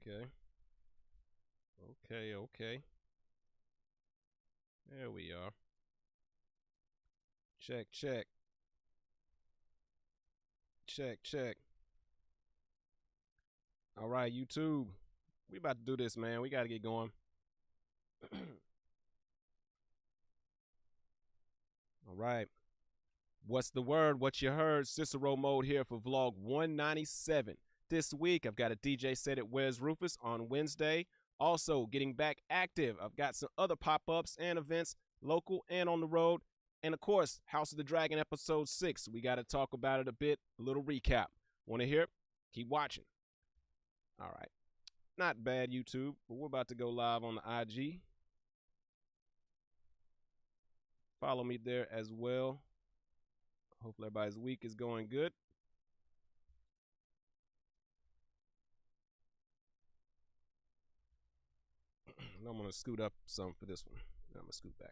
Okay. Okay. There we are. Check. Check. All right, YouTube. We about to do this, man. We got to get going. All right. What's the word? What you heard? Cicero mode here for vlog 197. This week, I've got a DJ set at Wes Rufus on Wednesday. Also, getting back active. I've got some other pop-ups and events, local and on the road. And of course, House of the Dragon episode 6. We got to talk about it a bit, a little recap. Want to hear? Keep watching. All right. Not bad, YouTube, but we're about to go live on the IG. Follow me there as well. Hopefully everybody's week is going good. I'm going to scoot up some for this one. I'm going to scoot back.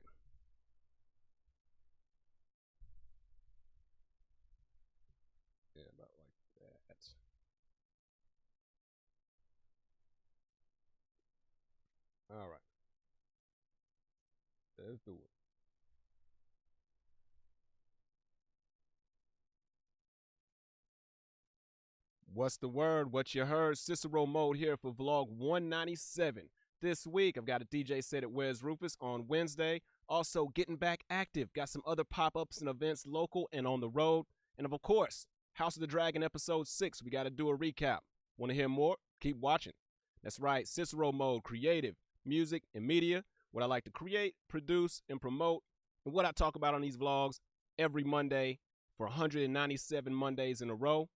Yeah, about like that. All right. Let's do it. What's the word? What you heard? Cicero mode here for vlog 197. This week, I've got a DJ set at Wes Rufus on Wednesday. Also, getting back active. Got some other pop-ups and events local and on the road. And of course, House of the Dragon episode 6. We got to do a recap. Want to hear more? Keep watching. That's right, Cicero mode, creative, music, and media. What I like to create, produce, and promote. And what I talk about on these vlogs every Monday for 197 Mondays in a row.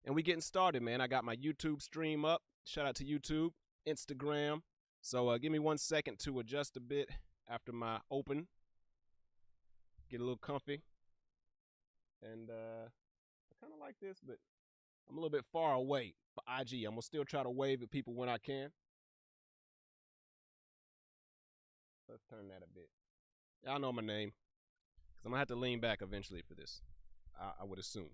And we getting started, man. I got my YouTube stream up. Shout out to YouTube, Instagram. So give me 1 second to adjust a bit after my open. Get a little comfy. And I kind of like this, but I'm a little bit far away for IG. I'm going to still try to wave at people when I can. Let's turn that a bit. Y'all know my name. Because I'm going to have to lean back eventually for this. I would assume.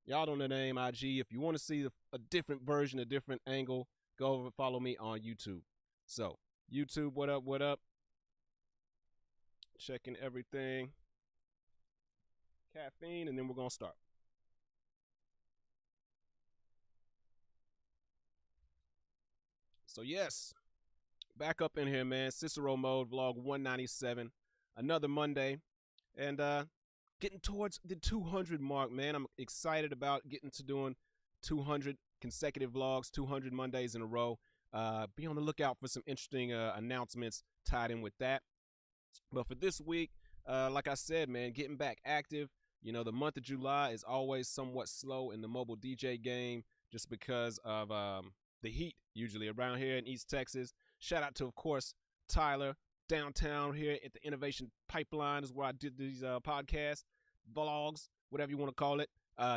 Y'all know the name IG. If you want to see a different version, a different angle, go over and follow me on YouTube. So, YouTube, what up, what up? Checking everything. Caffeine, and then we're going to start. So, yes, back up in here, man. Cicero mode, vlog 197. Another Monday. And getting towards the 200 mark, man. I'm excited about getting to doing 200 consecutive vlogs, 200 Mondays in a row. Be on the lookout for some interesting announcements tied in with that. But for this week, like I said, man, getting back active. You know, the month of July is always somewhat slow in the mobile DJ game just because of the heat usually around here in East Texas. Shout out to, of course, Tyler downtown here at the Innovation Pipeline is where I did these podcasts, vlogs, whatever you want to call it.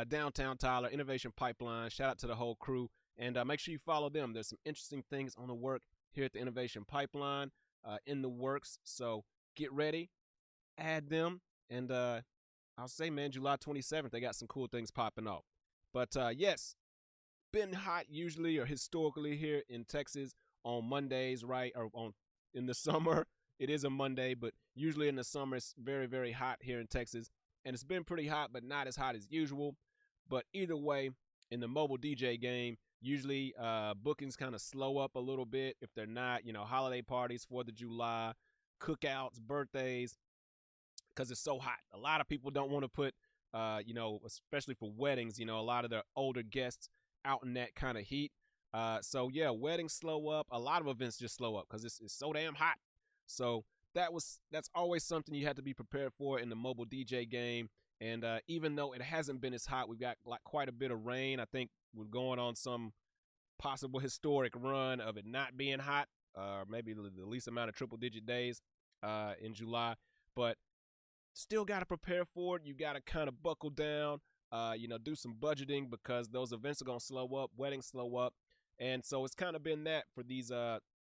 Downtown Tyler, Innovation Pipeline. Shout out to the whole crew. And make sure you follow them. There's some interesting things on the work here at the Innovation Pipeline in the works. So get ready, add them. And I'll say, man, July 27th, they got some cool things popping off. But yes, been hot usually or historically here in Texas on Mondays, right? Or in the summer. It is a Monday, but usually in the summer it's very, very hot here in Texas. And it's been pretty hot, but not as hot as usual. But either way, in the mobile DJ game, usually bookings kind of slow up a little bit if they're not, you know, holiday parties, 4th of July, cookouts, birthdays, because it's so hot. A lot of people don't want to put, you know, especially for weddings, you know, a lot of their older guests out in that kind of heat. So yeah, weddings slow up. A lot of events just slow up because it's so damn hot. So that's always something you have to be prepared for in the mobile DJ game. And even though it hasn't been as hot, we've got like quite a bit of rain. I think we're going on some possible historic run of it not being hot, maybe the least amount of triple-digit days in July. But still got to prepare for it. You got to kind of buckle down, you know, do some budgeting because those events are going to slow up, weddings slow up. And so it's kind of been that for these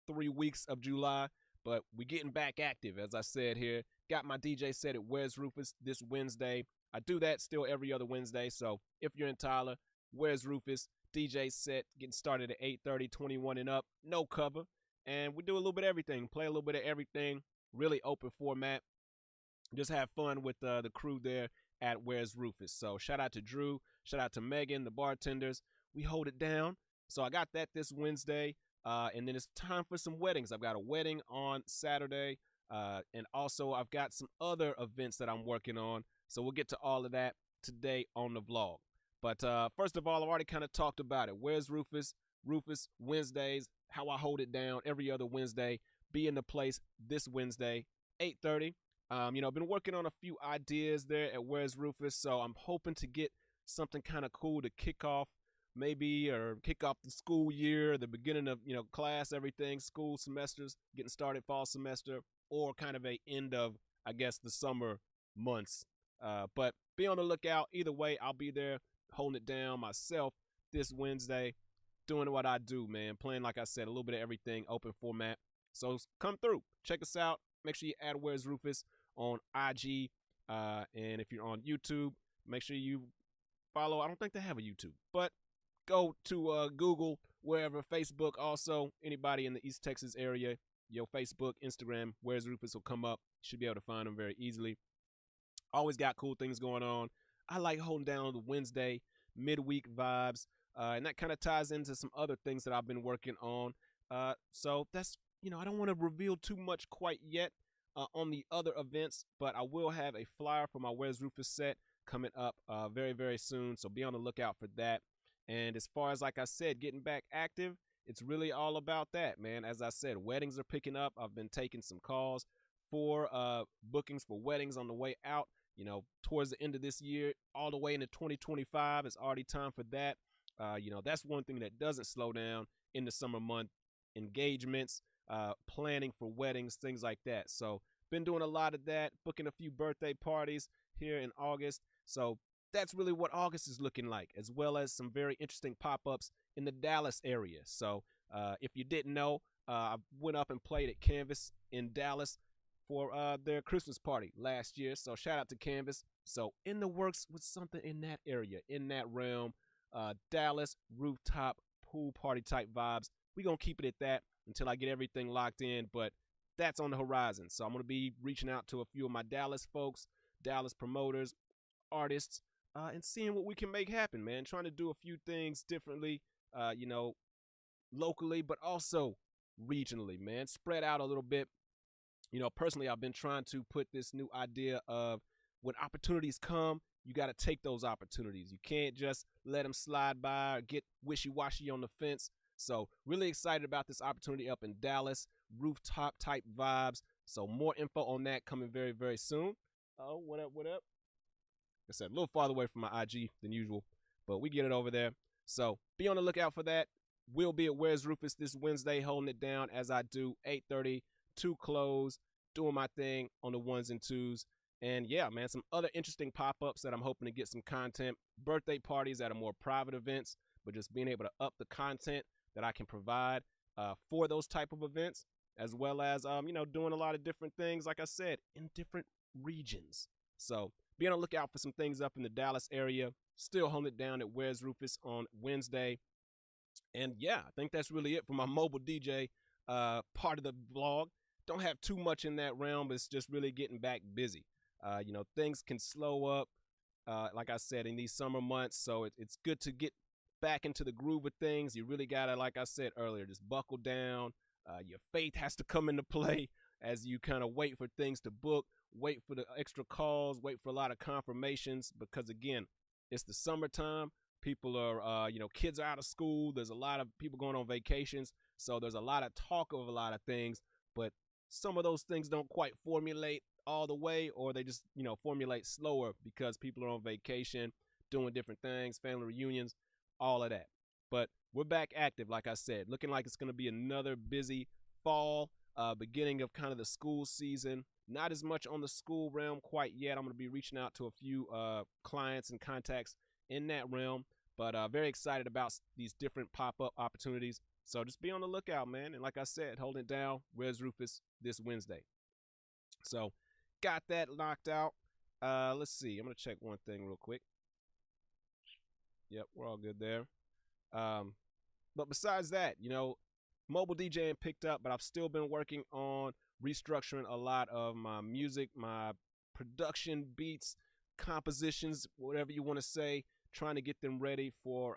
3 weeks of July. But we're getting back active, as I said here. Got my DJ set at Wes Rufus this Wednesday. I do that still every other Wednesday. So if you're in Tyler, Where's Rufus? DJ set getting started at 8:30, 21 and up, no cover. And we do a little bit of everything, play a little bit of everything, really open format. Just have fun with the crew there at Where's Rufus. So shout out to Drew, shout out to Megan, the bartenders. We hold it down. So I got that this Wednesday. And then it's time for some weddings. I've got a wedding on Saturday. And also I've got some other events that I'm working on. So we'll get to all of that today on the vlog. But first of all, I've already kind of talked about it. Where's Rufus? Rufus Wednesdays, how I hold it down every other Wednesday. Be in the place this Wednesday, 8:30. I've been working on a few ideas there at Where's Rufus, so I'm hoping to get something kind of cool to kick off maybe, or kick off the school year, the beginning of, class, everything, school semesters, getting started fall semester, or kind of a end of, I guess, the summer months. But be on the lookout. Either way, I'll be there holding it down myself this Wednesday, doing what I do, man. Playing, like I said, a little bit of everything, open format. So come through. Check us out. Make sure you add Where's Rufus on IG. And if you're on YouTube, make sure you follow. I don't think they have a YouTube, but go to Google, wherever, Facebook also. Anybody in the East Texas area, your Facebook, Instagram, Where's Rufus will come up. You should be able to find them very easily. Always got cool things going on. I like holding down the Wednesday midweek vibes, and that kind of ties into some other things that I've been working on. So that's, I don't want to reveal too much quite yet on the other events, but I will have a flyer for my Where's Rufus set coming up very, very soon. So be on the lookout for that. And as far as, like I said, getting back active, it's really all about that, man. As I said, weddings are picking up. I've been taking some calls for bookings for weddings on the way out. Towards the end of this year, all the way into 2025, it's already time for that. That's one thing that doesn't slow down in the summer month. Engagements, planning for weddings, things like that. So been doing a lot of that, booking a few birthday parties here in August. So that's really what August is looking like, as well as some very interesting pop-ups in the Dallas area. So if you didn't know, I went up and played at Canvas in Dallas for their Christmas party last year. So shout out to Canvas. So in the works with something in that area, in that realm, Dallas rooftop pool party type vibes. We're going to keep it at that until I get everything locked in, but that's on the horizon. So I'm going to be reaching out to a few of my Dallas folks, Dallas promoters, artists, and seeing what we can make happen, man. Trying to do a few things differently, locally, but also regionally, man. Spread out a little bit. Personally, I've been trying to put this new idea of when opportunities come, you got to take those opportunities. You can't just let them slide by or get wishy-washy on the fence. So really excited about this opportunity up in Dallas, rooftop type vibes. So more info on that coming very, very soon. Oh, what up, what up? Like I said, a little farther away from my IG than usual, but we get it over there. So be on the lookout for that. We'll be at Where's Rufus this Wednesday, holding it down as I do, 8:30 to close, doing my thing on the ones and twos. And yeah, man, some other interesting pop-ups that I'm hoping to get some content. Birthday parties that are more private events, but just being able to up the content that I can provide for those type of events, as well as, doing a lot of different things, like I said, in different regions. So be on the lookout for some things up in the Dallas area. Still holding it down at Where's Rufus on Wednesday. And yeah, I think that's really it for my mobile DJ part of the vlog. Don't have too much in that realm, but it's just really getting back busy. Things can slow up, like I said, in these summer months. So it's good to get back into the groove of things. You really got to, like I said earlier, just buckle down. Your faith has to come into play as you kind of wait for things to book, wait for the extra calls, wait for a lot of confirmations, because again, it's the summertime. People are, kids are out of school. There's a lot of people going on vacations. So there's a lot of talk of a lot of things, but some of those things don't quite formulate all the way, or they just, formulate slower because people are on vacation, doing different things, family reunions, all of that. But we're back active, like I said, looking like it's going to be another busy fall, beginning of kind of the school season. Not as much on the school realm quite yet. I'm going to be reaching out to a few clients and contacts in that realm, but very excited about these different pop-up opportunities. So just be on the lookout, man. And like I said, holding it down, Where's Rufus this Wednesday. So got that knocked out. Let's see. I'm going to check one thing real quick. Yep, we're all good there. Um, but besides that, mobile DJing picked up, but I've still been working on restructuring a lot of my music, my production beats, compositions, whatever you want to say, trying to get them ready for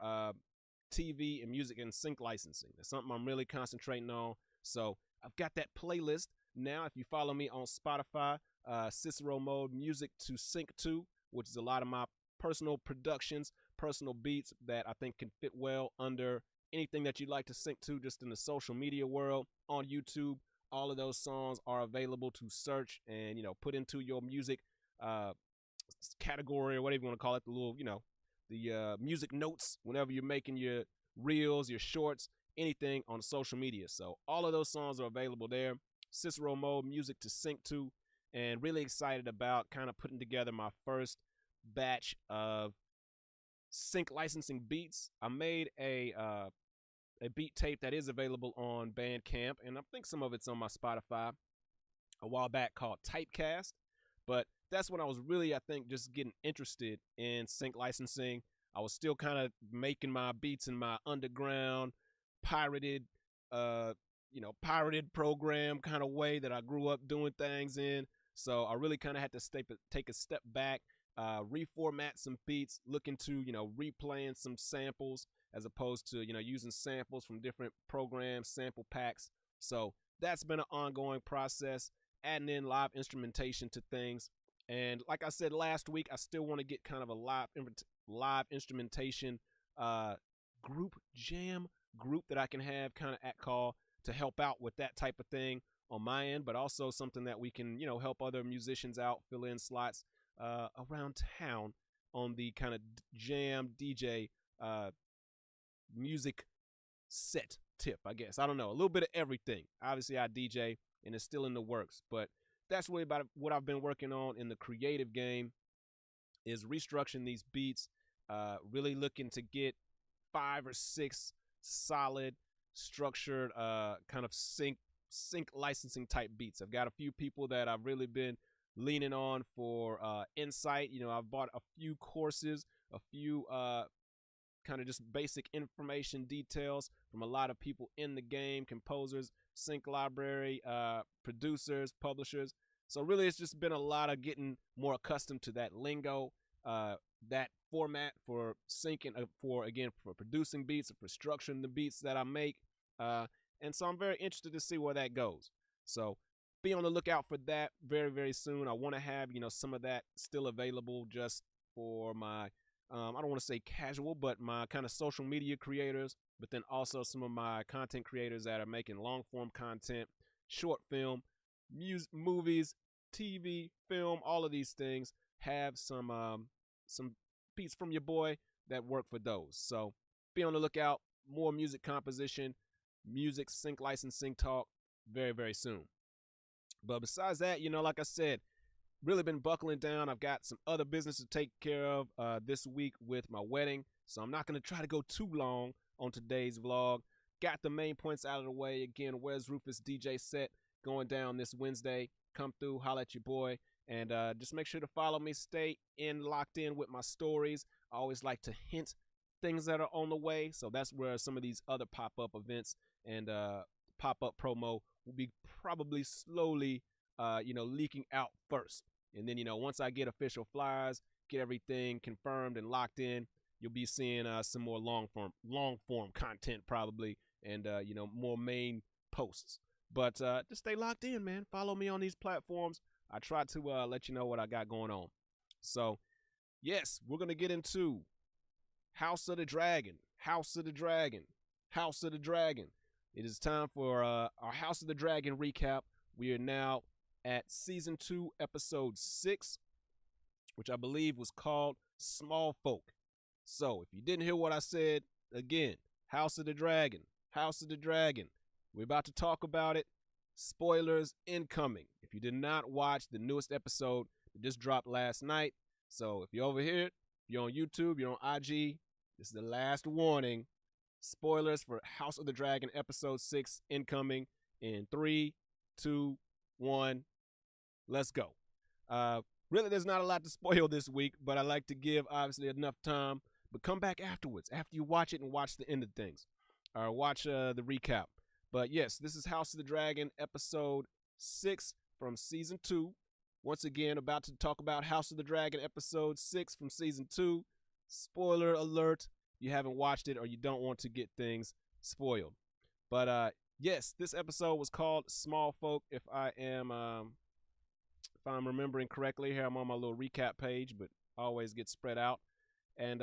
TV and music and sync licensing. That's something I'm really concentrating on. So I've got that playlist now. If you follow me on Spotify, CiceroMode Music to Sync to, which is a lot of my personal productions, personal beats that I think can fit well under anything that you'd like to sync to just in the social media world. On YouTube, all of those songs are available to search and put into your music uh, category or whatever you want to call it, the little the music notes whenever you're making your reels, your shorts, anything on social media. So all of those songs are available there. CiceroMode Music to Sync to, and really excited about kind of putting together my first batch of sync licensing beats. I made a beat tape that is available on Bandcamp, and I think some of it's on my Spotify a while back called Typecast. But that's when I was really, I think, just getting interested in sync licensing. I was still kind of making my beats in my underground, pirated, pirated program kind of way that I grew up doing things in. So I really kind of had to take a step back, reformat some beats, look into, replaying some samples as opposed to, using samples from different programs, sample packs. So that's been an ongoing process, adding in live instrumentation to things. And like I said last week, I still want to get kind of a live instrumentation group jam group that I can have kind of at call to help out with that type of thing on my end, but also something that we can, help other musicians out, fill in slots around town on the kind of jam DJ music set tip, I guess. I don't know, a little bit of everything. Obviously, I DJ, and it's still in the works, but that's really about what I've been working on in the creative game is restructuring these beats, really looking to get 5 or 6 solid, structured, kind of sync licensing type beats. I've got a few people that I've really been leaning on for insight. I've bought a few courses, a few kind of just basic information details from a lot of people in the game, composers, sync library, producers, publishers. So really it's just been a lot of getting more accustomed to that lingo, that format for syncing, for producing beats, for structuring the beats that I make. And so I'm very interested to see where that goes. So be on the lookout for that very, very soon. I want to have, some of that still available just for my, I don't want to say casual, but my kind of social media creators, but then also some of my content creators that are making long form content, short film, movies, TV, film, all of these things have some beats from your boy that work for those. So be on the lookout. More music composition, music sync licensing talk very, very soon. But besides that, like I said, really been buckling down. I've got some other business to take care of this week with my wedding. So I'm not going to try to go too long on today's vlog. Got the main points out of the way. Again, Wes Rufus DJ set going down this Wednesday. Come through, holla at your boy. And just make sure to follow me. Stay locked in with my stories. I always like to hint things that are on the way. So that's where some of these other pop-up events and pop-up promo will be probably slowly, leaking out first. And then, once I get official flyers, get everything confirmed and locked in, you'll be seeing some more long form content probably, and more main posts. But just stay locked in, man. Follow me on these platforms. I try to let you know what I got going on. So, yes, we're gonna get into House of the Dragon. House of the Dragon. House of the Dragon. It is time for our House of the Dragon recap. We are now at Season 2, Episode 6, which I believe was called Small Folk. So, if you didn't hear what I said, again, House of the Dragon. House of the Dragon. We're about to talk about it. Spoilers incoming. If you did not watch the newest episode that just dropped last night, so if you're over here, you're on YouTube, you're on IG, this is the last warning. Spoilers for House of the Dragon Episode 6 incoming in 3, 2, 1. Let's go. Really, there's not a lot to spoil this week, but I like to give, obviously, enough time but come back afterwards after you watch it and watch the end of things, or watch the recap. But yes, this is House of the Dragon episode 6 from season 2. Once again, about to talk about House of the Dragon episode 6 from season 2. Spoiler alert, you haven't watched it or you don't want to get things spoiled. But yes, this episode was called Small Folk, if I'm remembering correctly. Here I'm on my little recap page, but always gets spread out. And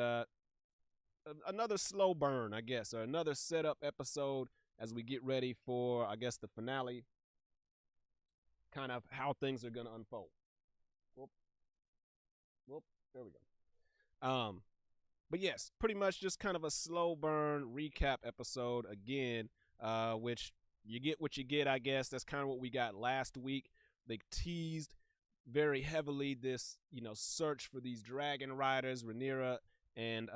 another slow burn, I guess, or another setup episode as we get ready for, I guess, the finale, kind of how things are going to unfold. Whoop, there we go. But yes, pretty much just kind of a slow burn recap episode again, which you get what you get, I guess. That's kind of what we got last week. They teased very heavily this, search for these dragon riders. Rhaenyra and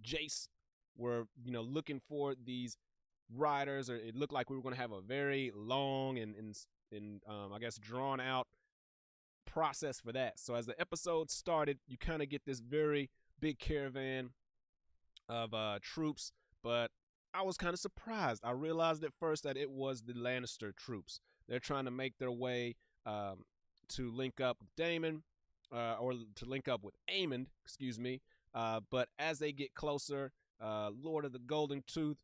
Jace were, looking for these riders, or it looked like we were going to have a very long and I guess drawn out process for that. So as the episode started, you kind of get this very big caravan of troops, but I was kind of surprised. I realized at first that it was the Lannister troops. They're trying to make their way to link up with Daemon, or to link up with Aemond, excuse me. But as they get closer, Lord of the Golden Tooth,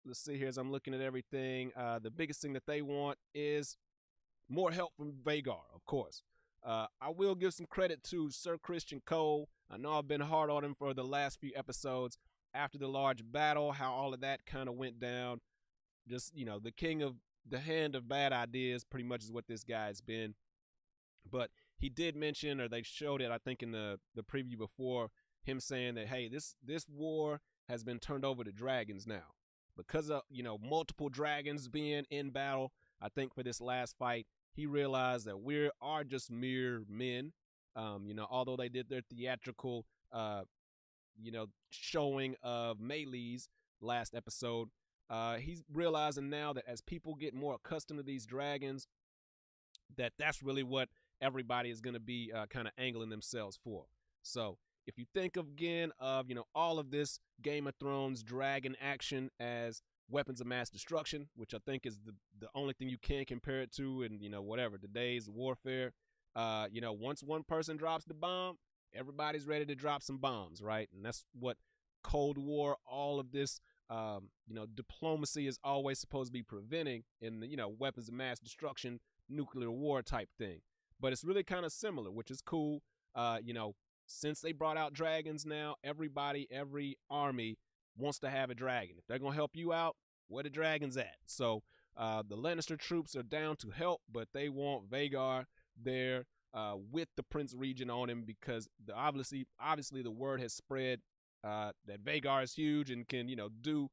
let's see here as I'm looking at everything, the biggest thing that they want is more help from Vhagar, of course. I will give some credit to Sir Christian Cole. I know I've been hard on him for the last few episodes after the large battle, how all of that kind of went down. Just, the king of the hand of bad ideas pretty much is what this guy's been. But he did mention, or they showed it, I think, in the preview before, him saying that, hey, this war has been turned over to dragons now. Because of, multiple dragons being in battle, I think for this last fight, he realized that we are just mere men. Although they did their theatrical, showing of Melee's last episode, he's realizing now that as people get more accustomed to these dragons, that's really what everybody is going to be kind of angling themselves for. So if you think again of, all of this Game of Thrones dragon action as weapons of mass destruction, which I think is the only thing you can compare it to in, whatever, today's warfare. Once one person drops the bomb, everybody's ready to drop some bombs, right? And that's what Cold War, all of this, diplomacy is always supposed to be preventing in the, weapons of mass destruction, nuclear war type thing. But it's really kind of similar, which is cool. Since they brought out dragons now, every army wants to have a dragon. If they're going to help you out, where the dragon's at? So the Lannister troops are down to help, but they want Vhagar there with the Prince Regent on him, because obviously the word has spread that Vhagar is huge and can, do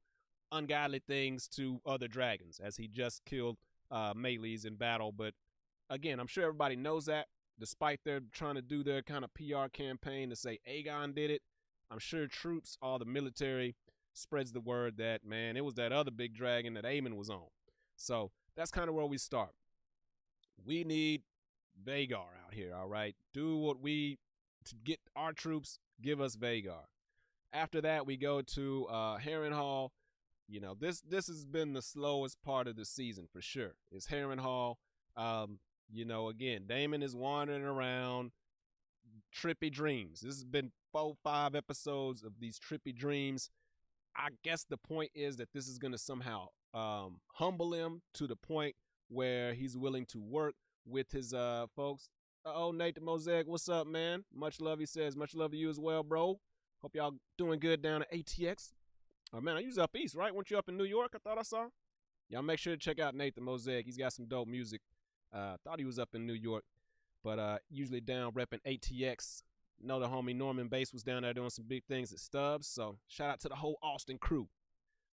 ungodly things to other dragons, as he just killed Melee's in battle. But again, I'm sure everybody knows that, despite their trying to do their kind of PR campaign to say Aegon did it. I'm sure troops, all the military, spreads the word that, man, it was that other big dragon that Aemon was on. So that's kind of where we start. We need Vhagar out here, all right? Do what to get our troops, give us Vhagar. After that, we go to Harrenhal. This has been the slowest part of the season for sure. It's Harrenhal. Again, Daemon is wandering around, trippy dreams. This has been 4-5 episodes of these trippy dreams. I guess the point is that this is going to somehow humble him to the point where he's willing to work with his folks. Nate the Mosaic, what's up, man? Much love, he says. Much love to you as well, bro. Hope y'all doing good down at ATX. Oh, man, I was up east, right? Weren't you up in New York? I thought I saw. Y'all make sure to check out Nate the Mosaic. He's got some dope music. Thought he was up in New York, but usually down repping ATX. Know the homie Norman Bass was down there doing some big things at Stubbs. So shout out to the whole Austin crew.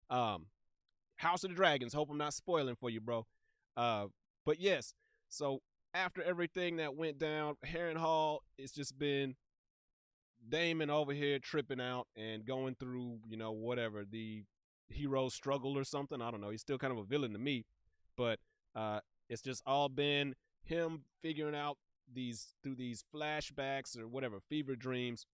House of the Dragons. Hope I'm not spoiling for you, bro. But yes, so after everything that went down, Harrenhal, it's just been Daemon over here tripping out and going through, whatever, the hero struggle or something. I don't know. He's still kind of a villain to me, but it's just all been him figuring out through these flashbacks or whatever, fever dreams,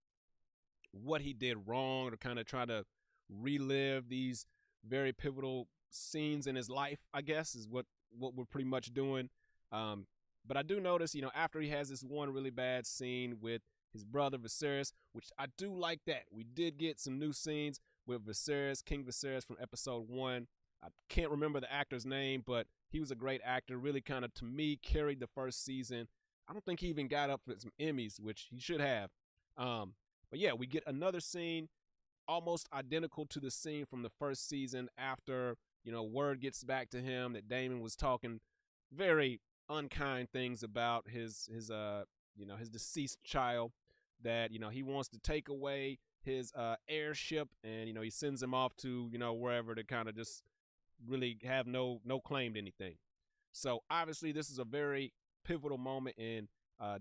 what he did wrong, or kind of try to relive these very pivotal scenes in his life, I guess, is what we're pretty much doing. Um, but I do notice, after he has this one really bad scene with his brother Viserys, which I do like that. We did get some new scenes with Viserys, King Viserys from episode 1. I can't remember the actor's name, but he was a great actor. Really kind of, to me, carried the first season. I don't think he even got up for some Emmys, which he should have. But yeah, we get another scene almost identical to the scene from the first season after, word gets back to him that Daemon was talking very unkind things about his deceased child, that, he wants to take away his heirship, and, he sends him off to, wherever, to kind of just really have no claim to anything. So obviously this is a very pivotal moment in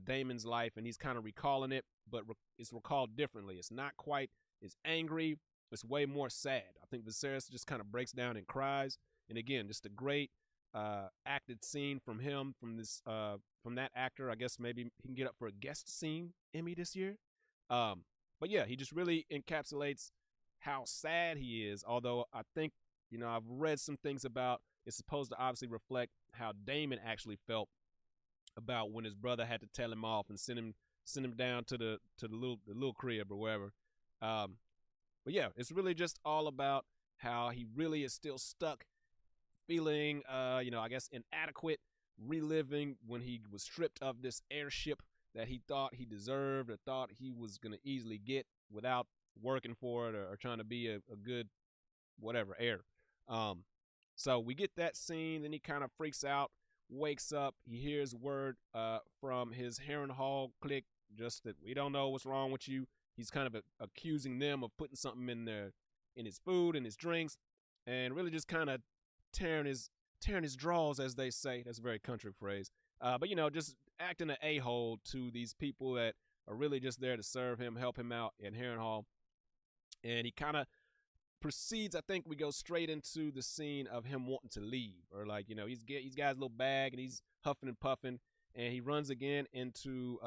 Daemon's life, and he's kind of recalling it, but it's recalled differently. It's not quite as angry. It's way more sad. I think Viserys just kind of breaks down and cries. And again, just a great acted scene from him, from that actor. I guess maybe he can get up for a guest scene Emmy this year. But yeah, he just really encapsulates how sad he is. Although I think, I've read some things about it's supposed to obviously reflect how Daemon actually felt about when his brother had to tell him off and send him down to the little crib or wherever. But yeah, it's really just all about how he really is still stuck, feeling I guess inadequate, reliving when he was stripped of this heirship that he thought he deserved or thought he was gonna easily get without working for it, or trying to be a good whatever heir. So we get that scene, then he kind of freaks out, wakes up, he hears word from his Harrenhal clique, just that we don't know what's wrong with you. He's kind of accusing them of putting something in his food and his drinks, and really just kind of tearing his draws, as they say. That's a very country phrase. But just acting an a-hole to these people that are really just there to serve him, help him out in Harrenhal. And he kind of proceeds. I think we go straight into the scene of him wanting to leave, or he's got his little bag and he's huffing and puffing, and he runs again into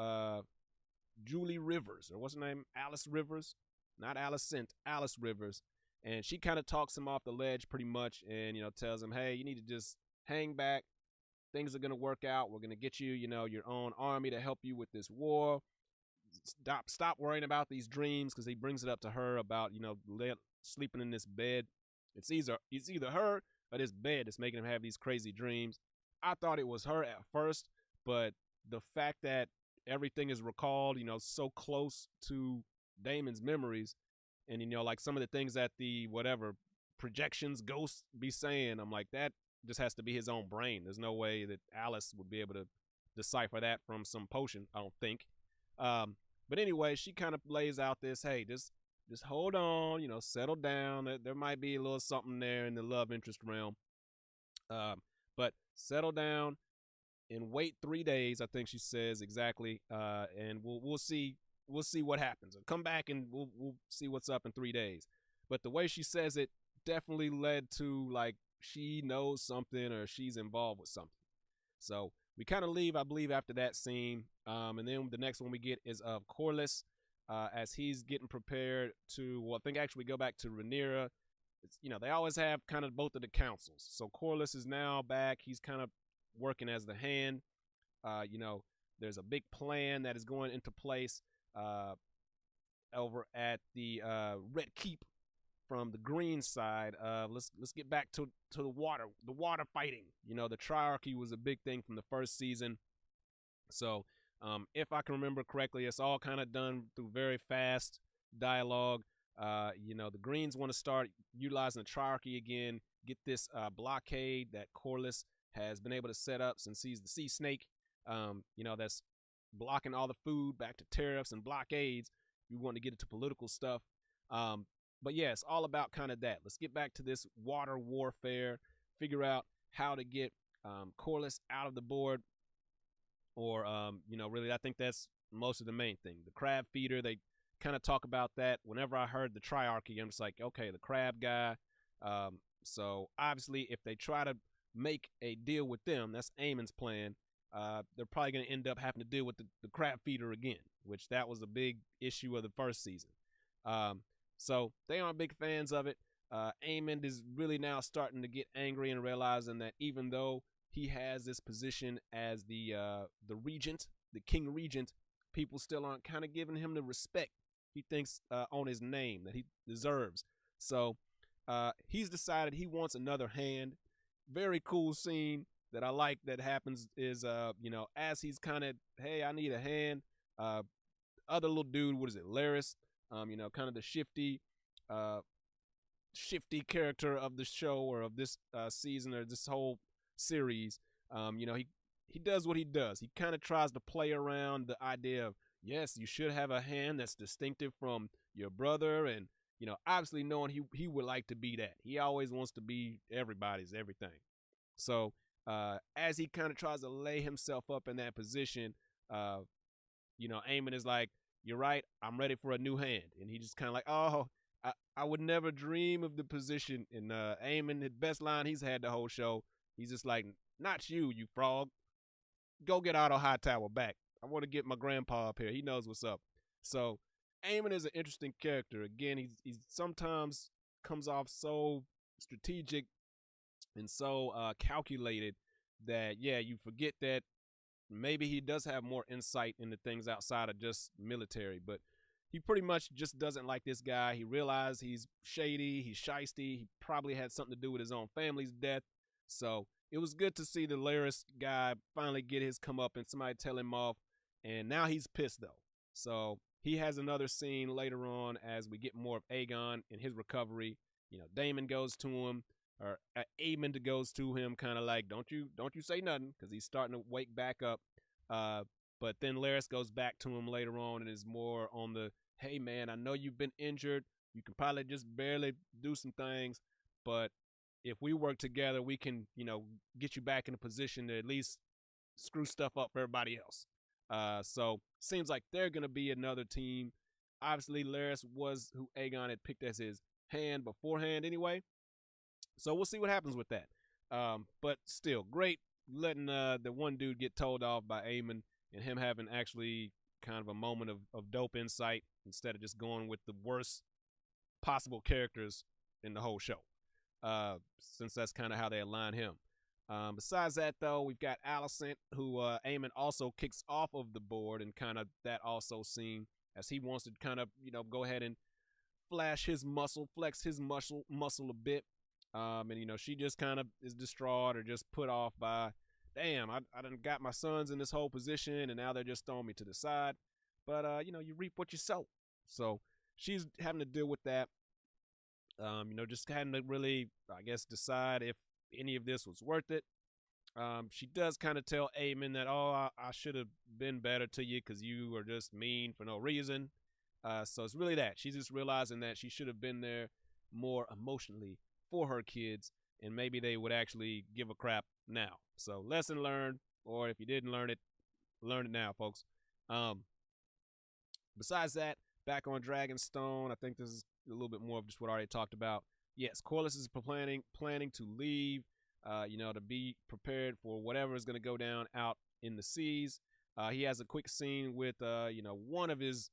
Julie Rivers, or what's her name? Alice Rivers, not Alicent, Alice Rivers. And she kind of talks him off the ledge pretty much, and tells him, hey, you need to just hang back. Things are gonna work out. We're gonna get you, your own army to help you with this war. Stop worrying about these dreams, because he brings it up to her about sleeping in this bed. It's either her or this bed that's making him have these crazy dreams. I thought it was her at first, but the fact that everything is recalled, so close to Daemon's memories, and like some of the things that the whatever projections, ghosts be saying, I'm like, that just has to be his own brain. There's no way that Alice would be able to decipher that from some potion, I don't think. But anyway, she kind of lays out this, hey, just hold on, settle down. There might be a little something there in the love interest realm. But settle down and wait 3 days, I think she says exactly. And we'll see what happens. I'll come back and we'll see what's up in 3 days. But the way she says it definitely led to like she knows something or she's involved with something. So we kind of leave, I believe, after that scene. And then the next one we get is of Corlys, as he's getting prepared to, well, I think actually we go back to Rhaenyra. They always have kind of both of the councils. So Corlys is now back. He's kind of working as the hand. There's a big plan that is going into place over at the Red Keep from the green side. Let's get back to the water fighting. The triarchy was a big thing from the first season. So if I can remember correctly, it's all kind of done through very fast dialogue. The Greens want to start utilizing the triarchy again, get this blockade that Corlys has been able to set up since he's the sea snake. That's blocking all the food, back to tariffs and blockades. We want to get into political stuff. But yeah, it's all about kind of that. Let's get back to this water warfare, figure out how to get Corlys out of the board. Or, really, I think that's most of the main thing. The crab feeder, they kind of talk about that. Whenever I heard the triarchy, I'm just like, okay, the crab guy. So obviously, if they try to make a deal with them, that's Aemon's plan. They're probably going to end up having to deal with the crab feeder again, which that was a big issue of the first season. Um, so they aren't big fans of it. Aemond is really now starting to get angry and realizing that even though he has this position as the regent, the king regent, people still aren't kind of giving him the respect he thinks on his name that he deserves. So he's decided he wants another hand. Very cool scene that I like that happens is as he's kind of, hey, I need a hand. Uh, Other little dude, what is it, Laris? Kind of the uh, shifty character of the show or of this season or this whole series. He does what he does. He kind of tries to play around the idea of, yes, you should have a hand that's distinctive from your brother, and obviously knowing he would like to be that. He always wants to be everybody's everything. So as he kind of tries to lay himself up in that position, Eamon is like, "You're right. I'm ready for a new hand," and he just kind of like, "Oh, I would never dream of the position." And Eamon, the best line he's had the whole show, he's just like, "Not you, you frog. Go get Otto Hightower back. I want to get my grandpa up here. He knows what's up." So Eamon is an interesting character. Again, he's sometimes comes off so strategic and so calculated that you forget that maybe he does have more insight into things outside of just military, but he pretty much just doesn't like this guy. He realized he's shady, he's shisty, he probably had something to do with his own family's death. So it was good to see the Laris guy finally get his come up and somebody tell him off, and now he's pissed though. So he has another scene later on as we get more of Aegon and his recovery. Daemon goes to him, or Aemond goes to him, kind of like, don't you say nothing, because he's starting to wake back up. But then Laris goes back to him later on and is more on the, hey man, I know you've been injured. You can probably just barely do some things, but if we work together, we can, get you back in a position to at least screw stuff up for everybody else. So seems like they're gonna be another team. Obviously, Laris was who Aegon had picked as his hand beforehand anyway. So we'll see what happens with that. But still, great letting the one dude get told off by Aemon and him having actually kind of a moment of dope insight instead of just going with the worst possible characters in the whole show. Since that's kind of how they align him. Besides that, though, we've got Alicent, who Aemon also kicks off of the board, and kind of that also seen as he wants to kind of go ahead and flex his muscle a bit. And she just kind of is distraught or just put off by, damn, I done got my sons in this whole position and now they're just throwing me to the side. But you reap what you sow. So she's having to deal with that. Just having to really, I guess, decide if any of this was worth it. She does kind of tell Aemon that, oh, I should have been better to you because you are just mean for no reason. So it's really that. She's just realizing that she should have been there more emotionally for her kids, and maybe they would actually give a crap now. So lesson learned, or if you didn't learn it now, folks. Besides that, back on Dragonstone, I think this is a little bit more of just what I already talked about. Yes, Corlys is planning to leave, to be prepared for whatever is going to go down out in the seas. He has a quick scene with, one of his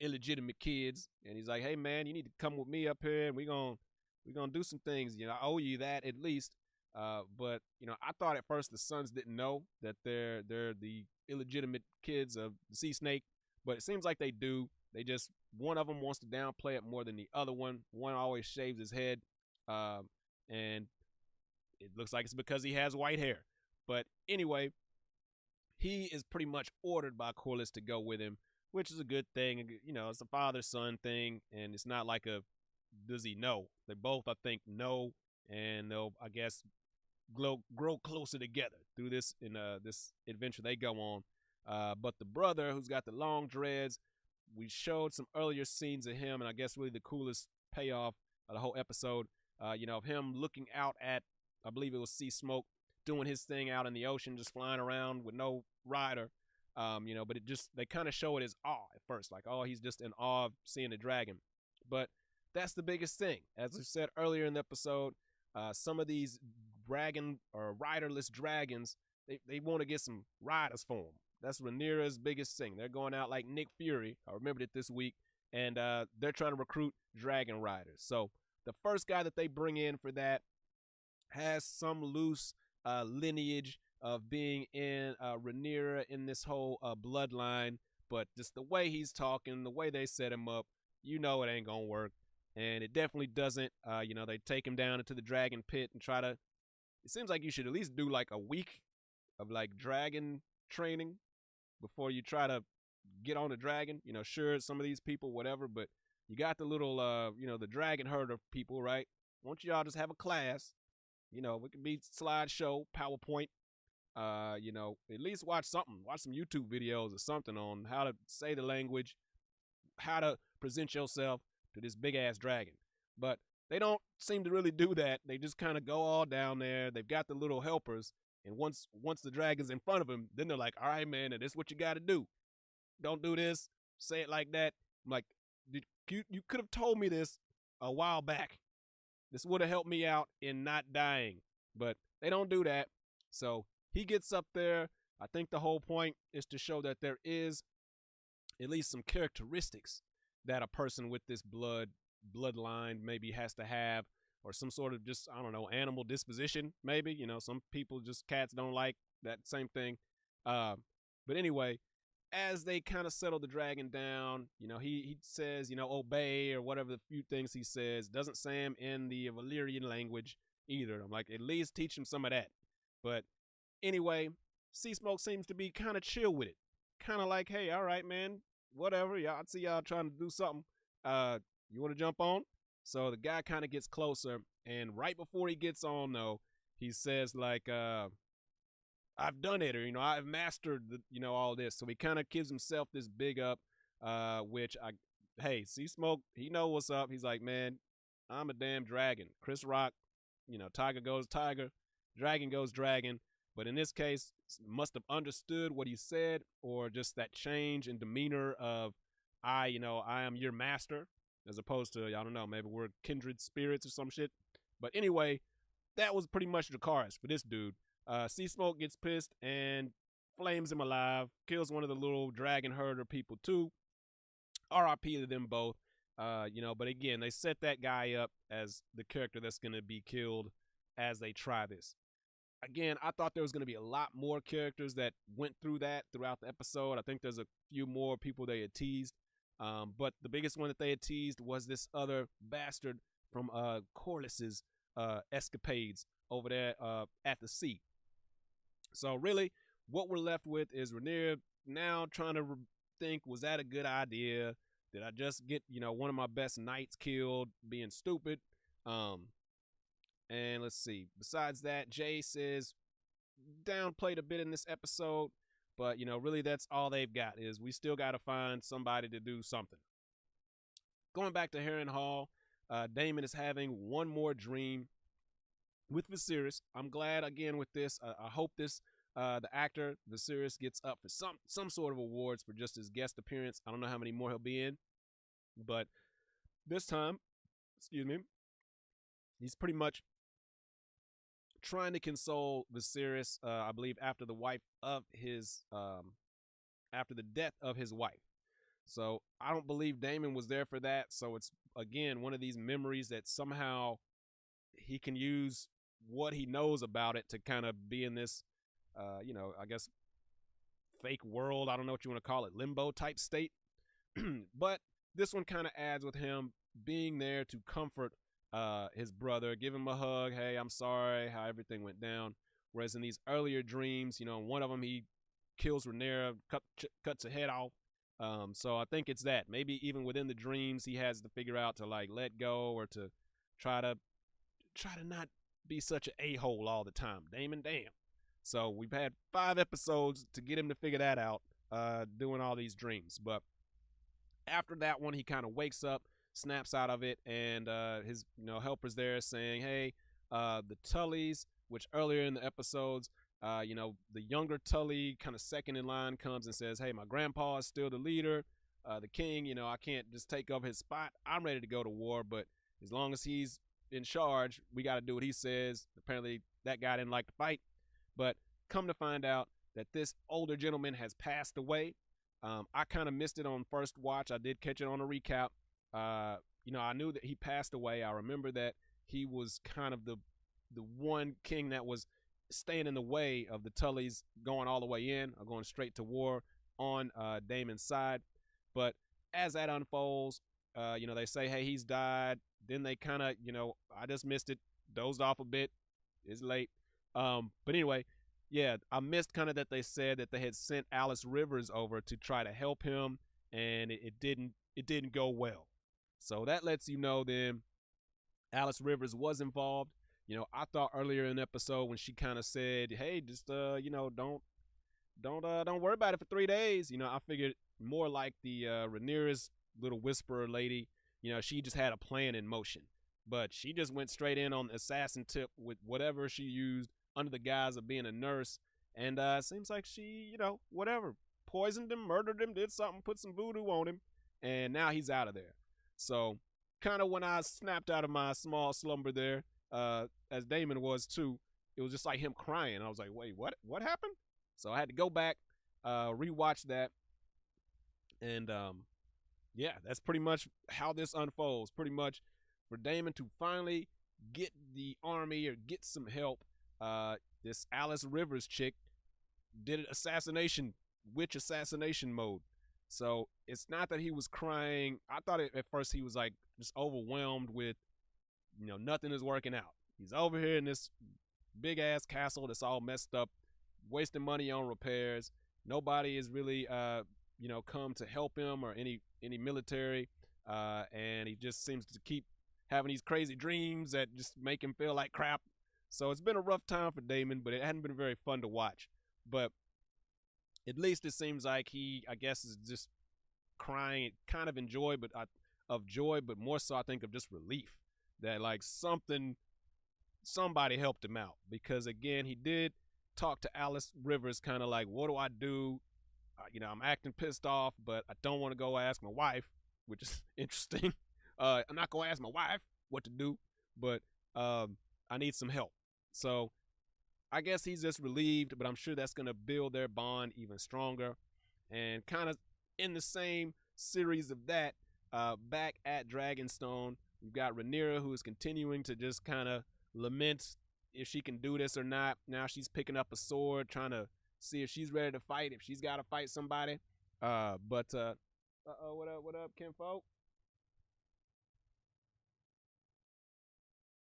illegitimate kids, and he's like, "Hey man, you need to come with me up here, and we're gonna do some things. I owe you that at least." But I thought at first the sons didn't know that they're the illegitimate kids of the Sea Snake, but it seems like they do. They just, one of them wants to downplay it more than the other one. One always shaves his head, and it looks like it's because he has white hair. But anyway, he is pretty much ordered by Corlys to go with him, which is a good thing. It's a father-son thing, and it's not like a, does he know? They both, I think, know, and they'll, I guess, grow closer together through this this adventure they go on. But the brother, who's got the long dreads, we showed some earlier scenes of him, and I guess really the coolest payoff of the whole episode, of him looking out at, I believe it was Sea Smoke, doing his thing out in the ocean, just flying around with no rider. But it just, they kind of show it as awe at first, like, oh, he's just in awe of seeing the dragon. But that's the biggest thing. As we said earlier in the episode, some of these dragon or riderless dragons, they want to get some riders for them. That's Rhaenyra's biggest thing. They're going out like Nick Fury. I remembered it this week. and they're trying to recruit dragon riders. So the first guy that they bring in for that has some loose lineage of being in Rhaenyra in this whole bloodline, but just the way he's talking, the way they set him up, you know it ain't gonna work, and it definitely doesn't. They take him down into the dragon pit and try to. It seems like you should at least do like a week of like dragon training before you try to get on the dragon. Sure, some of these people, whatever, but you got the little, the dragon herder people, right? Why don't y'all just have a class? It could be slideshow, PowerPoint. At least watch something. Watch some YouTube videos or something on how to say the language, how to present yourself to this big ass dragon. But they don't seem to really do that. They just kind of go all down there. They've got the little helpers, and once the dragon's in front of him, then they're like, "All right, man, and this is what you got to do. Don't do this. Say it like that." I'm like, you could have told me this a while back. This would have helped me out in not dying, but they don't do that. So he gets up there. I think the whole point is to show that there is at least some characteristics that a person with this bloodline maybe has to have, or some sort of just, I don't know, animal disposition, maybe. Some people, just cats, don't like that same thing. But anyway, as they kind of settle the dragon down, he says, obey, or whatever the few things he says. Doesn't say him in the Valyrian language either. I'm like, at least teach him some of that. But anyway, Seasmoke seems to be kind of chill with it. Kind of like, hey, all right, man, whatever. Y'all, I see y'all trying to do something. You want to jump on? So the guy kind of gets closer, and right before he gets on, though, he says like, I've done it, or I've mastered all this. So he kind of gives himself this big up, hey, Seasmoke, he know what's up. He's like, man, I'm a damn dragon. Chris Rock, tiger goes tiger, dragon goes dragon. But in this case, must have understood what he said, or just that change in demeanor of, I am your master, as opposed to, I don't know, maybe we're kindred spirits or some shit. But anyway, that was pretty much the chorus for this dude. Seasmoke gets pissed and flames him alive, kills one of the little dragon herder people too. RIP to them both. But again, they set that guy up as the character that's going to be killed as they try this. Again, I thought there was going to be a lot more characters that went through that throughout the episode. I think there's a few more people they had teased. But the biggest one that they had teased was this other bastard from Corlys's escapades over there at the sea. So really, what we're left with is Rhaenyra now trying to think, was that a good idea? Did I just get, one of my best knights killed being stupid? And let's see. Besides that, Jace is downplayed a bit in this episode, but really that's all they've got, is we still got to find somebody to do something. Going back to Harrenhal, Daemon is having one more dream with Viserys. I'm glad again with this. I hope this the actor Viserys gets up for some sort of awards for just his guest appearance. I don't know how many more he'll be in, but this time, he's pretty much trying to console Viserys, I believe, after the death of his wife. So I don't believe Daemon was there for that. So it's, again, one of these memories that somehow he can use what he knows about it to kind of be in this, I guess, fake world. I don't know what you want to call it, limbo type state. But this one kind of adds with him being there to comfort his brother, give him a hug. Hey, I'm sorry how everything went down. Whereas in these earlier dreams, one of them, he kills Rhaenyra, cuts her head off. So I think it's that. Maybe even within the dreams, he has to figure out to like let go, or to try to not be such an a-hole all the time. Daemon, damn. So we've had 5 episodes to get him to figure that out, doing all these dreams. But after that one, he kind of wakes up, snaps out of it, and his helper's there saying, hey, the Tullys, which earlier in the episodes, the younger Tully, kind of second in line, comes and says, hey, my grandpa is still the leader, the king, I can't just take over his spot. I'm ready to go to war, but as long as he's in charge, we got to do what he says. Apparently that guy didn't like to fight, but come to find out that this older gentleman has passed away. I kind of missed it on first watch. I did catch it on a recap. I knew that he passed away. I remember that he was kind of the one king that was staying in the way of the Tullys going all the way in or going straight to war on Daemon's side. But as that unfolds, they say, hey, he's died. Then they kind of, I just missed it, dozed off a bit. It's late. But anyway, yeah, I missed kind of that they said that they had sent Alice Rivers over to try to help him, and it didn't go well. So that lets you know then Alice Rivers was involved. I thought earlier in the episode when she kind of said, "Hey, just don't worry about it for 3 days." I figured more like the Rhaenyra's little whisperer lady. She just had a plan in motion, but she just went straight in on the assassin tip with whatever she used under the guise of being a nurse. And it seems like she, whatever, poisoned him, murdered him, did something, put some voodoo on him, and now he's out of there. So kind of when I snapped out of my small slumber there, as Daemon was too, it was just like him crying. I was like, wait, what happened? So I had to go back, rewatch that, and yeah, that's pretty much how this unfolds. Pretty much for Daemon to finally get the army or get some help. This Alice Rivers chick did witch assassination mode. So it's not that he was crying. I thought at first he was like just overwhelmed with, nothing is working out. He's over here in this big ass castle that's all messed up, wasting money on repairs. Nobody is really, come to help him or any military. And he just seems to keep having these crazy dreams that just make him feel like crap. So it's been a rough time for Daemon, but it hadn't been very fun to watch. But at least it seems like he, I guess, is just crying kind of of joy, but more so I think of just relief that like somebody helped him out. Because again, he did talk to Alice Rivers kind of like, what do I do? I'm acting pissed off, but I don't want to go ask my wife, which is interesting. I'm not going to ask my wife what to do, but I need some help. So I guess he's just relieved, but I'm sure that's going to build their bond even stronger. And kind of in the same series of that, back at Dragonstone, we've got Rhaenyra, who is continuing to just kind of lament if she can do this or not. Now she's picking up a sword, trying to see if she's ready to fight, if she's got to fight somebody. What up, Kinfolk?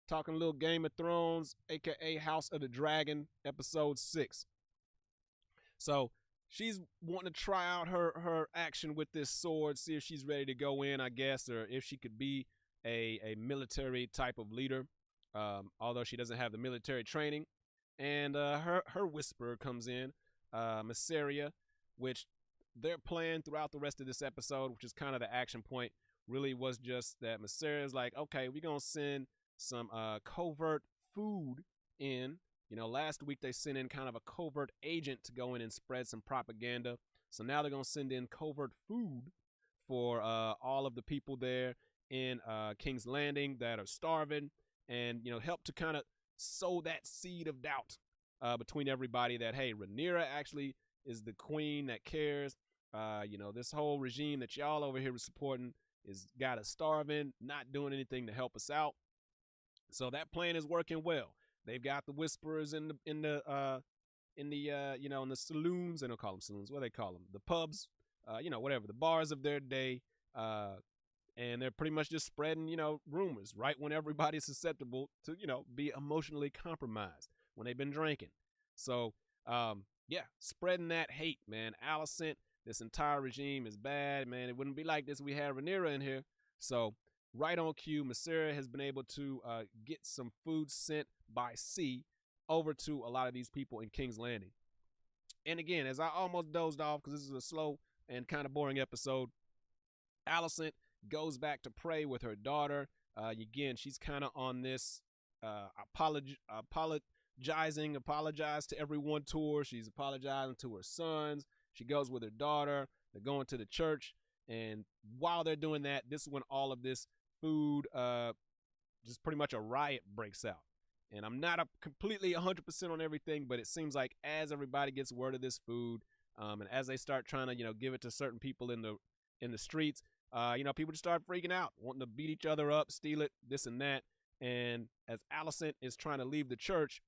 Talking a little Game of Thrones, aka House of the Dragon, episode 6. So she's wanting to try out her action with this sword, see if she's ready to go in, I guess, or if she could be a military type of leader, although she doesn't have the military training. And her whisperer comes in, Mysaria, which their plan throughout the rest of this episode, which is kind of the action point, really was just that Mysaria's like, okay, we're going to send some covert food in. Last week they sent in kind of a covert agent to go in and spread some propaganda. So now they're going to send in covert food for all of the people there in King's Landing that are starving, and, help to kind of sow that seed of doubt between everybody that, hey, Rhaenyra actually is the queen that cares. This whole regime that y'all over here is supporting is got us starving, not doing anything to help us out. So that plan is working well. They've got the whisperers in the saloons. They don't call them saloons. What do they call them? The pubs. Whatever, the bars of their day. And they're pretty much just spreading, rumors right when everybody's susceptible to, be emotionally compromised when they've been drinking. So, spreading that hate, man. Alicent, this entire regime is bad, man. It wouldn't be like this if we had Rhaenyra in here. So, right on cue, Mysaria has been able to get some food sent by sea over to a lot of these people in King's Landing. And again, as I almost dozed off because this is a slow and kind of boring episode, Alicent goes back to pray with her daughter. Again, she's kind of on this apologize to everyone tour. She's apologizing to her sons. She goes with her daughter. They're going to the church. And while they're doing that, this is when all of this food, just pretty much a riot breaks out. And I'm not completely 100% on everything, but it seems like as everybody gets word of this food, And as they start trying to, give it to certain people in the streets, people just start freaking out, wanting to beat each other up, steal it, this and that. And as Alicent is trying to leave the church,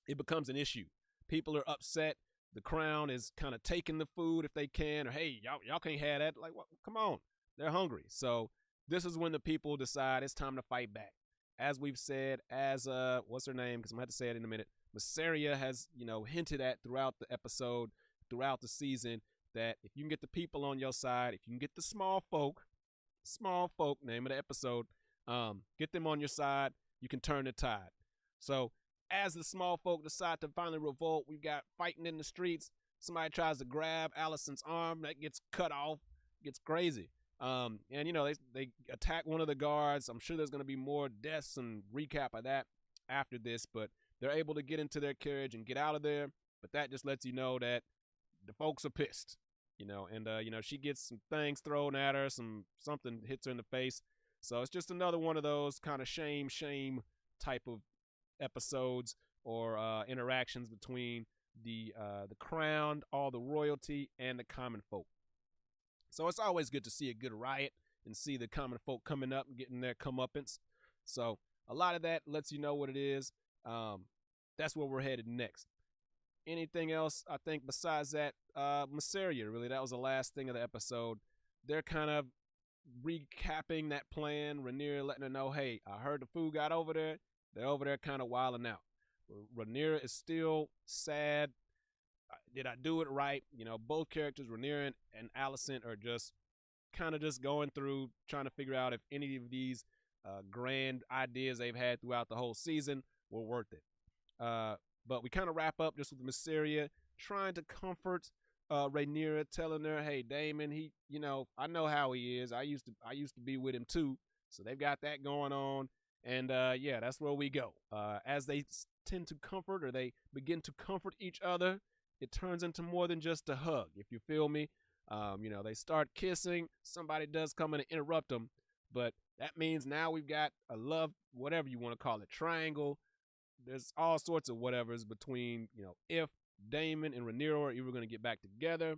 it becomes an issue. People are upset. The crown is kind of taking the food if they can, or hey, y'all can't have that. Like, what? Come on, they're hungry. So this is when the people decide it's time to fight back. As we've said, as what's her name? Because I'm gonna have to say it in a minute. Masseria has hinted at throughout the episode, throughout the season, that if you can get the people on your side, if you can get the small folk, name of the episode, get them on your side, you can turn the tide. So as the small folk decide to finally revolt, we've got fighting in the streets. Somebody tries to grab Alicent's arm, that gets cut off, gets crazy. And they attack one of the guards. I'm sure there's going to be more deaths and recap of that after this, but they're able to get into their carriage and get out of there. But that just lets you know that the folks are pissed, and she gets some things thrown at her, something hits her in the face. So it's just another one of those kind of shame type of episodes or interactions between the crowned, all the royalty, and the common folk. So it's always good to see a good riot and see the common folk coming up and getting their comeuppance. So a lot of that lets you know what it is. That's where we're headed next. Anything else, I think, besides that, Masseria, really, that was the last thing of the episode. They're kind of recapping that plan. Rhaenyra letting her know, hey, I heard the food got over there. They're over there kind of wilding out. Rhaenyra is still sad. Did I do it right? Both characters, Rhaenyra and Alicent, are just kind of just going through, trying to figure out if any of these grand ideas they've had throughout the whole season were worth it. But we kind of wrap up just with Masseria trying to comfort Rhaenyra, telling her, hey, Daemon, he, I know how he is. I used to be with him too. So they've got that going on. And yeah, that's where we go. As they tend to comfort, or they begin to comfort each other, it turns into more than just a hug, if you feel me. They start kissing. Somebody does come in and interrupt them. But that means now we've got a love, whatever you want to call it, triangle. There's all sorts of whatevers between, if Daemon and Rhaenyra are even going to get back together,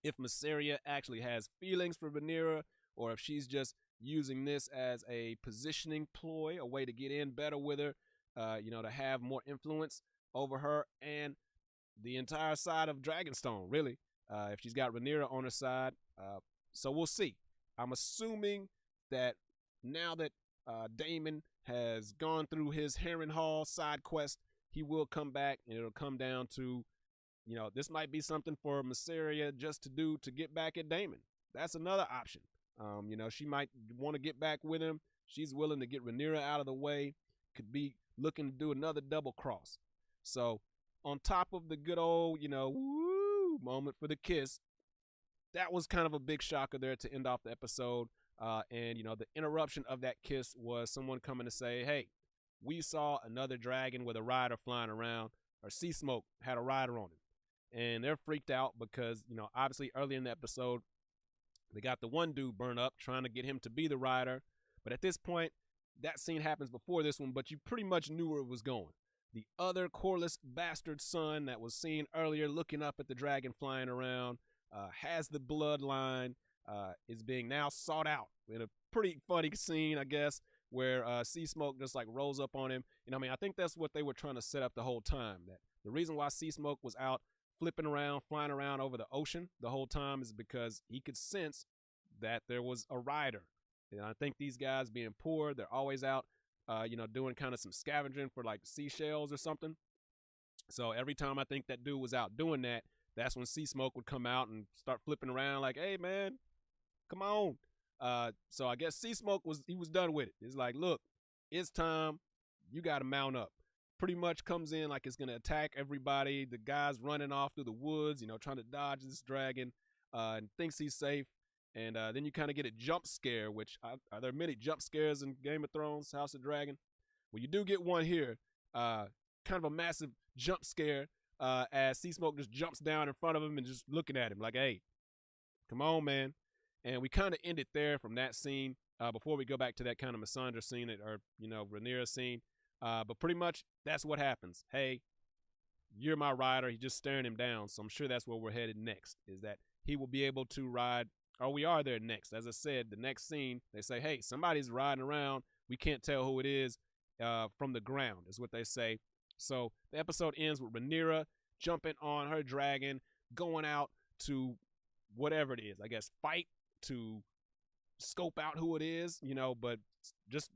if Masseria actually has feelings for Rhaenyra, or if she's just using this as a positioning ploy, a way to get in better with her, to have more influence over her and the entire side of Dragonstone, really, if she's got Rhaenyra on her side. So we'll see. I'm assuming that now that Daemon has gone through his Harrenhal side quest, he will come back, and it'll come down to, this might be something for Masseria just to do to get back at Daemon. That's another option. She might want to get back with him. She's willing to get Rhaenyra out of the way. Could be looking to do another double cross. So on top of the good old, woo moment for the kiss, that was kind of a big shocker there to end off the episode. And the interruption of that kiss was someone coming to say, hey, we saw another dragon with a rider flying around, or Sea Smoke had a rider on him. And they're freaked out because, obviously early in the episode, they got the one dude burn up trying to get him to be the rider. But at this point, that scene happens before this one, but you pretty much knew where it was going. The other Corlys bastard son that was seen earlier looking up at the dragon flying around, has the bloodline, is being now sought out in a pretty funny scene, I guess, where Sea Smoke just like rolls up on him. And I think that's what they were trying to set up the whole time. That the reason why Sea Smoke was out flipping around, flying around over the ocean the whole time is because he could sense that there was a rider. And I think these guys being poor, they're always out, doing kind of some scavenging for like seashells or something. So every time I think that dude was out doing that, that's when Sea Smoke would come out and start flipping around like, hey, man, come on. So I guess Sea Smoke was done with it. It's like, look, it's time. You got to mount up. Pretty much comes in like it's going to attack everybody. The guy's running off through the woods, trying to dodge this dragon, and thinks he's safe. And then you kind of get a jump scare, which are there many jump scares in Game of Thrones, House of Dragon? Well, you do get one here. Kind of a massive jump scare as Sea Smoke just jumps down in front of him and just looking at him like, hey, come on, man. And we kind of end it there from that scene before we go back to that kind of Missandra scene or Rhaenyra scene. But pretty much that's what happens. Hey, you're my rider. He's just staring him down. So I'm sure that's where we're headed next, is that he will be able to ride, or we are there next. As I said, the next scene, they say, hey, somebody's riding around. We can't tell who it is from the ground, is what they say. So the episode ends with Rhaenyra jumping on her dragon, going out to whatever it is, I guess, fight to scope out who it is, but just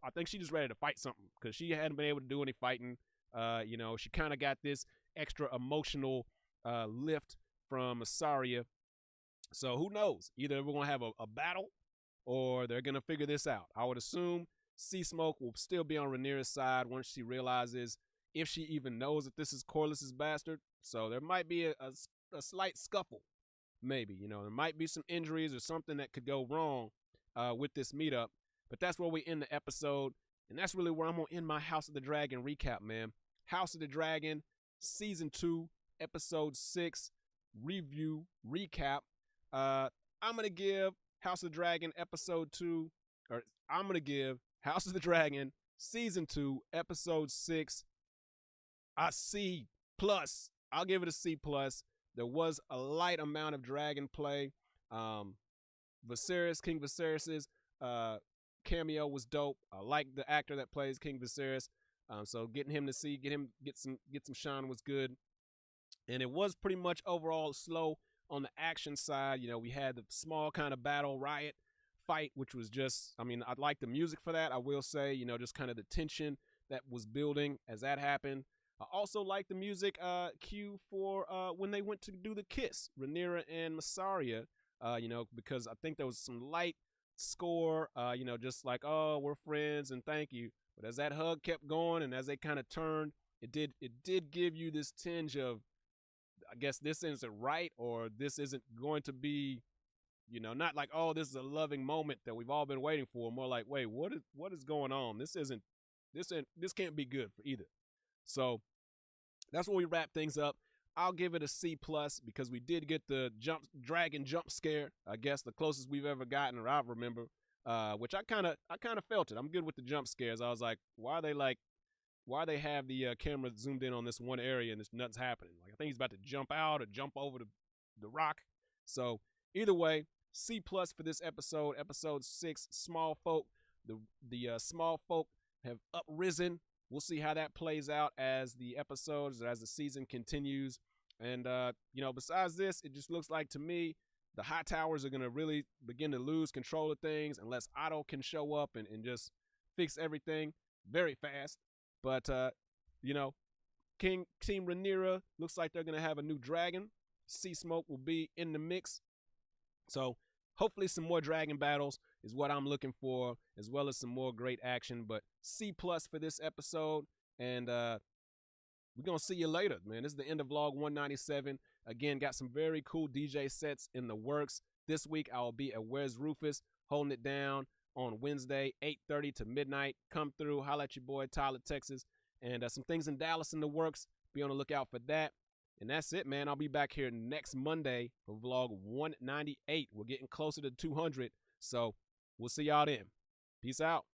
I think she just ready to fight something because she hadn't been able to do any fighting. She kind of got this extra emotional lift from Asaria. So who knows? Either we're going to have a battle or they're going to figure this out. I would assume Sea Smoke will still be on Rhaenyra's side once she realizes, if she even knows that this is Corlys's bastard. So there might be a slight scuffle, maybe. There might be some injuries or something that could go wrong with this meetup. But that's where we end the episode. And that's really where I'm going to end my House of the Dragon recap, man. House of the Dragon, Season 2, Episode 6, review, recap. I'm going to give House of the Dragon Episode 2, or I'm going to give House of the Dragon Season 2, Episode 6, a C+. I'll give it a C+. There was a light amount of dragon play. King Viserys's cameo was dope. I like the actor that plays King Viserys. So getting him to get some shine was good. And it was pretty much overall slow on the action side. We had the small kind of battle riot fight, which was just, I like the music for that. I will say, just kind of the tension that was building as that happened. I also like the music cue for when they went to do the kiss, Rhaenyra and Mysaria, because I think there was some light score, just like, oh, we're friends and thank you. But as that hug kept going and as they kind of turned, it did give you this tinge of, I guess this isn't right, or this isn't going to be, not like, oh, this is a loving moment that we've all been waiting for. More like, wait, what is going on? This can't be good for either. So that's where we wrap things up. I'll give it a C+ because we did get the dragon jump scare. I guess the closest we've ever gotten, or I remember, which I kind of felt it. I'm good with the jump scares. I was like, why they have the camera zoomed in on this one area and nothing's happening? Like, I think he's about to jump out or jump over the rock. So either way, C+ for this episode, episode 6, Small Folk. The Small Folk have uprisen. We'll see how that plays out as the episodes, as the season continues. And, besides this, it just looks like to me the High Towers are going to really begin to lose control of things unless Otto can show up and just fix everything very fast. But, Team Rhaenyra looks like they're going to have a new dragon. Sea Smoke will be in the mix. So hopefully some more dragon battles is what I'm looking for, as well as some more great action. But C+ for this episode, and we're going to see you later, man. This is the end of Vlog 197. Again, got some very cool DJ sets in the works. This week, I'll be at Where's Rufus, holding it down on Wednesday, 8:30 to midnight. Come through, holla at your boy, Tyler, Texas. And some things in Dallas in the works. Be on the lookout for that. And that's it, man. I'll be back here next Monday for Vlog 198. We're getting closer to 200, so we'll see y'all then. Peace out.